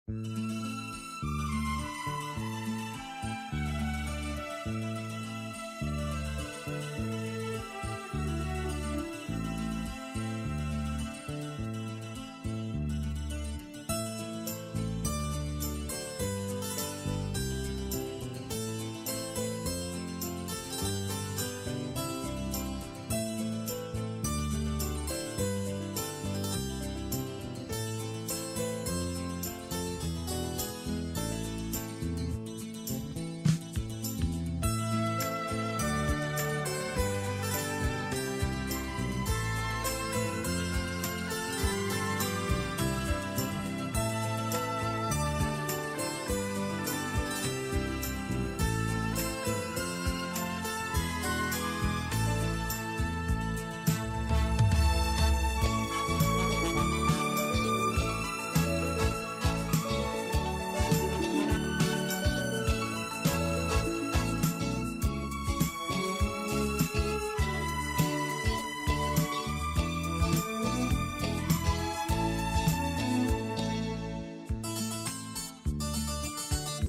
The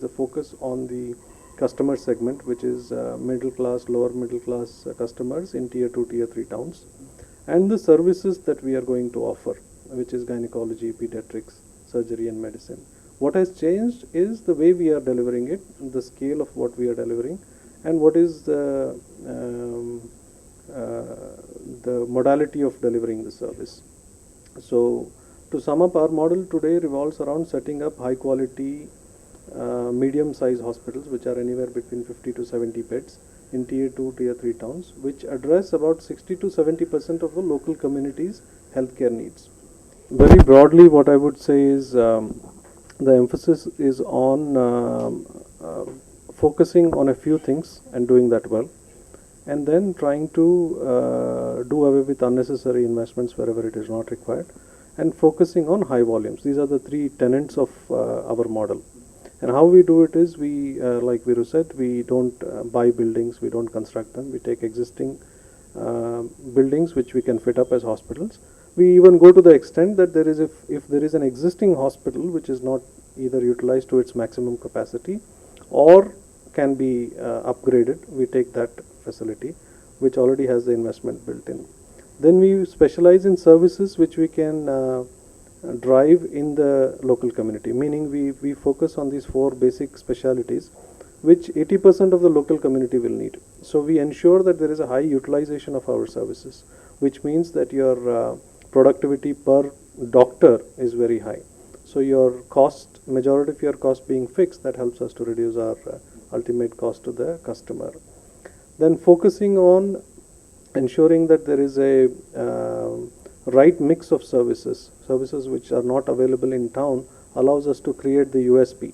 focus on the customer segment, which is middle class, lower middle class customers in tier 2, tier 3 towns, and the services that we are going to offer, which is gynecology, pediatrics, surgery, and medicine. What has changed is the way we are delivering it, the scale of what we are delivering, and what is the modality of delivering the service. So, to sum up, our model today revolves around setting up high quality medium-sized hospitals, which are anywhere between 50 to 70 beds in tier 2, tier 3 towns, which address about 60 to 70% of the local community's healthcare needs. Very broadly, what I would say is the emphasis is on focusing on a few things and doing that well, and then trying to do away with unnecessary investments wherever it is not required, and focusing on high volumes. These are the three tenets of our model. And how we do it is, we like Viru said, we don't buy buildings, we don't construct them, we take existing buildings which we can fit up as hospitals. We even go to the extent that there is, if there is an existing hospital which is not either utilized to its maximum capacity or can be upgraded, we take that facility which already has the investment built in. Then we specialize in services which we can drive in the local community, meaning we focus on these four basic specialities which 80% of the local community will need. So we ensure that there is a high utilization of our services, which means that your productivity per doctor is very high. So your cost, majority of your cost being fixed, that helps us to reduce our ultimate cost to the customer. Then focusing on ensuring that there is a right mix of services which are not available in town allows us to create the USP.